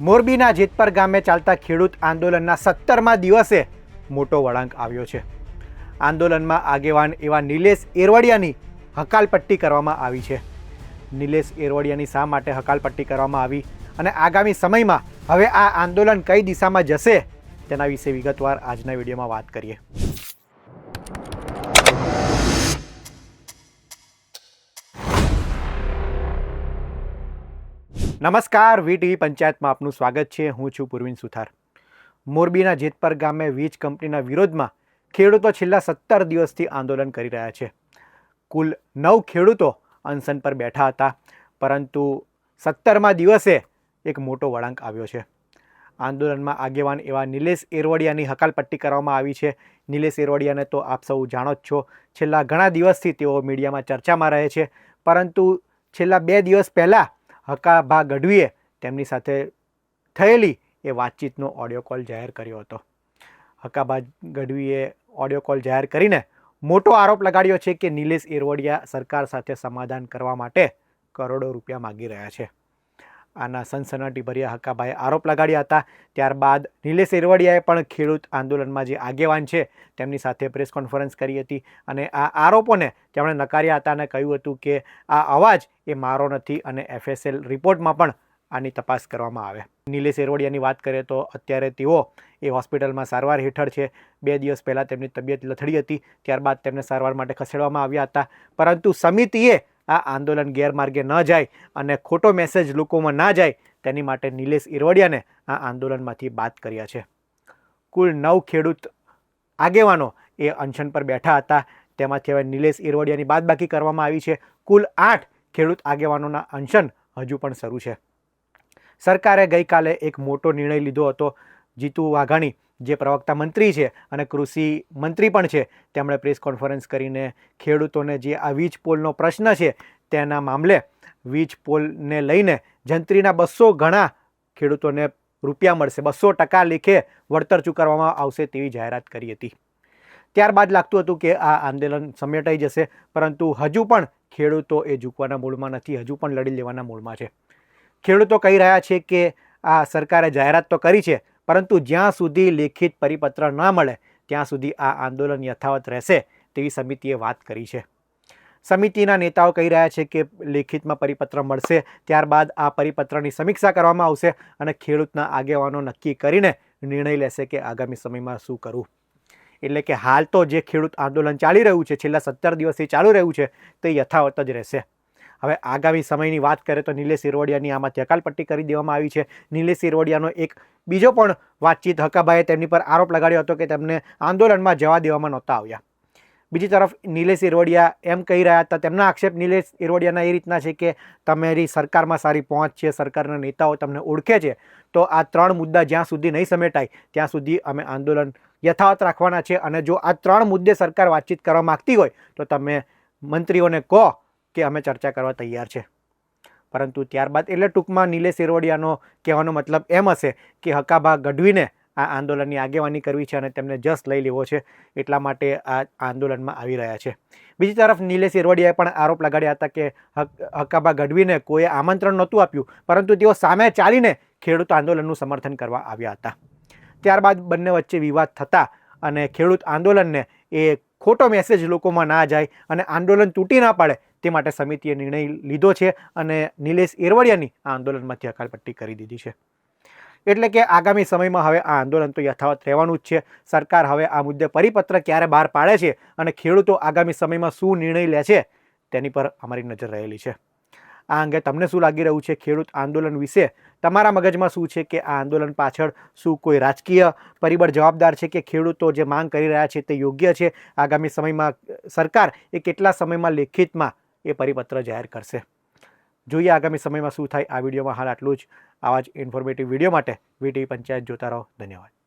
મોરબીના જેતપર ગામે ચાલતા ખેડૂત આંદોલનના 17મા દિવસે મોટો વળાંક આવ્યો છે। આંદોલનમાં આગેવાન એવા નિલેશ એરવડિયાની હકાલપટ્ટી કરવામાં આવી છે। નિલેશ એરવડિયાની શા માટે હકાલપટ્ટી કરવામાં આવી અને આગામી સમયમાં હવે આ આંદોલન કઈ દિશામાં જશે તેના વિશે વિગતવાર આજના વિડીયોમાં વાત કરીએ। નમસ્કાર, વીટીવી પંચાયતમાં આપનું સ્વાગત છે। હું છું પૂર્વિન સુથાર। મોરબીના જેતપર ગામે વીજ કંપનીના વિરોધમાં ખેડૂતો છેલ્લા 17 દિવસથી આંદોલન કરી રહ્યા છે। કુલ 9 ખેડૂતો અનશન પર બેઠા હતા, પરંતુ 17મા દિવસે એક મોટો વળાંક આવ્યો છે। આંદોલનમાં આગેવાન એવા નિલેશ એરવડિયાની હકાલપટ્ટી કરવામાં આવી છે। નિલેશ એરવડિયાને તો આપ સૌ જાણો જ છો, છેલ્લા ઘણા દિવસથી તેઓ મીડિયામાં ચર્ચામાં રહે છે, પરંતુ છેલ્લા 2 દિવસ પહેલાં હકાભા ગઢવીએ તેમની સાથે થયેલી એ વાતચીતનો ઓડિયો કોલ જાહેર કર્યો હતો। હકાભા ગઢવીએ ઓડિયો કોલ જાહેર કરીને મોટો આરોપ લગાડ્યો છે કે નિલેશ એરવડિયા સરકાર સાથે સમાધાન કરવા માટે કરોડો રૂપિયા માગી રહ્યા છે। આના સનસનાટીભર્યા હકાભાએ આરોપ લગાડ્યા હતા। ત્યારબાદ નિલેશ એરવડિયાએ પણ ખેડૂત આંદોલનમાં જે આગેવાન છે તેમની સાથે પ્રેસ કોન્ફરન્સ કરી હતી અને આ આરોપોને તેમણે નકાર્યા હતા અને કહ્યું હતું કે આ અવાજ એ મારો નથી અને FSL રિપોર્ટમાં પણ આની તપાસ કરવામાં આવે। નિલેશ એરવડિયાની વાત કરીએ તો અત્યારે તેઓ એ હોસ્પિટલમાં સારવાર હેઠળ છે। 2 દિવસ પહેલાં તેમની તબિયત લથડી હતી, ત્યારબાદ તેમને સારવાર માટે ખસેડવામાં આવ્યા હતા, પરંતુ સમિતિએ આ આંદોલન ગેરમાર્ગે ન જાય અને ખોટો મેસેજ લોકોમાં ના જાય તેની માટે નિલેશ એરવડિયાને આ આંદોલનમાંથી બાદ કર્યા છે। કુલ 9 ખેડૂત આગેવાનો એ અનશન પર બેઠા હતા, તેમાંથી હવે નિલેશ એરવડિયાની બાદબાકી કરવામાં આવી છે। કુલ 8 ખેડૂત આગેવાનોના અનશન હજુ પણ શરૂ છે। સરકારે ગઈકાલે એક મોટો નિર્ણય લીધો હતો। જીતુ વાઘાણી જે પ્રવક્તા મંત્રી છે અને કૃષિ મંત્રી પણ છે, તેમણે પ્રેસ કોન્ફરન્સ કરીને ખેડૂતોને જે આ વીજ પોલનો પ્રશ્ન છે તેના મામલે વીજ પોલને લઈને જંત્રીના 200 ગણા ખેડૂતોને રૂપિયા મળશે, 200% લેખે વળતર ચૂકવવામાં આવશે તેવી જાહેરાત કરી હતી। ત્યારબાદ લાગતું હતું કે આ આંદોલન સમેટાઈ જશે, પરંતુ હજુ પણ ખેડૂતો એ ઝૂકવાના મૂડમાં નથી, હજુ પણ લડી લેવાના મૂડમાં છે। ખેડૂતો કહી રહ્યા છે કે આ સરકારે જાહેરાત તો કરી છે, પરંતુ જ્યાં સુધી લેખિત પરિપત્ર ન મળે ત્યાં સુધી આ આંદોલન યથાવત રહેશે તેવી સમિતિએ વાત કરી છે। સમિતિના નેતાઓ કહી રહ્યા છે કે લેખિતમાં પરિપત્ર મળશે, ત્યારબાદ આ પરિપત્રની સમીક્ષા કરવામાં આવશે અને ખેડૂતના આગેવાનો નક્કી કરીને નિર્ણય લેશે કે આગામી સમયમાં શું કરવું। એટલે કે હાલ તો જે ખેડૂત આંદોલન ચાલી રહ્યું છે, છેલ્લા 17 દિવસથી ચાલુ રહ્યું છે, તે યથાવત જ રહેશે। હવે આગામી સમયની વાત કરીએ તો નિલેશ એરવડિયાની આમાંથી હકાલપટ્ટી કરી દેવામાં આવી છે। નિલેશ એરવડિયાનો એક બીજો પણ વાતચીત હકાભાઈએ તેમની પર આરોપ લગાડ્યો હતો કે તેમને આંદોલનમાં જવા દેવામાં નહોતા આવ્યા। બીજી તરફ નિલેશ એરવડિયા એમ કહી રહ્યા હતા, તેમના આક્ષેપ નિલેશ એરવડિયાના એ રીતના છે કે તમારી સરકારમાં સારી પહોંચ છે, સરકારના નેતાઓ તમને ઓળખે છે, તો આ 3 મુદ્દા જ્યાં સુધી નહીં સમેટાય ત્યાં સુધી અમે આંદોલન યથાવત રાખવાના છે અને જો આ 3 મુદ્દે સરકાર વાતચીત કરવા માગતી હોય તો તમે મંત્રીઓને કહો કે અમે ચર્ચા કરવા તૈયાર છે। પરંતુ ત્યારબાદ એટલે ટૂંકમાં નિલેશ એરવડિયાનો કહેવાનો મતલબ એમ હશે કે હકાભા ગઢવીને આ આંદોલનની આગેવાની કરવી છે અને તેમને જસ લઈ લેવો છે, એટલા માટે આ આંદોલનમાં આવી રહ્યા છે। બીજી તરફ નિલેશ એરવડિયાએ પણ આરોપ લગાડ્યા હતા કે હકાભા ગઢવીને કોઈએ આમંત્રણ નહોતું આપ્યું, પરંતુ તેઓ સામે ચાલીને ખેડૂત આંદોલનનું સમર્થન કરવા આવ્યા હતા। ત્યારબાદ બંને વચ્ચે વિવાદ થતા અને ખેડૂત આંદોલનને એ ખોટો મેસેજ લોકોમાં ના જાય અને આંદોલન તૂટી ના પડે તે માટે સમિતિએ નિર્ણય લીધો છે અને નિલેશ એરવડિયાની આ આંદોલનમાંથી હકાલપટ્ટી કરી દીધી છે। એટલે કે આગામી સમયમાં હવે આ આંદોલન તો યથાવત રહેવાનું જ છે। સરકાર હવે આ મુદ્દે પરિપત્ર ક્યારે બહાર પાડે છે અને ખેડૂતો આગામી સમયમાં શું નિર્ણય લે છે તેની પર અમારી નજર રહેલી છે। આ અંગે તમને શું લાગી રહ્યું છે? ખેડૂત આંદોલન વિશે તમારા મગજમાં શું છે કે આ આંદોલન પાછળ શું કોઈ રાજકીય પરિબળ જવાબદાર છે કે ખેડૂતો જે માંગ કરી રહ્યા છે તે યોગ્ય છે? આગામી સમયમાં સરકાર એ કેટલા સમયમાં લેખિતમાં એ પરિપત્ર જાહેર કરશે? જોઈએ આગામી સમયમાં શું થાય। આ વિડીયોમાં હાલ આટલું જ। આવા જ ઇન્ફોર્મેટિવ વિડીયો માટે વીટીવી પંચાયત જોતા રહો। ધન્યવાદ।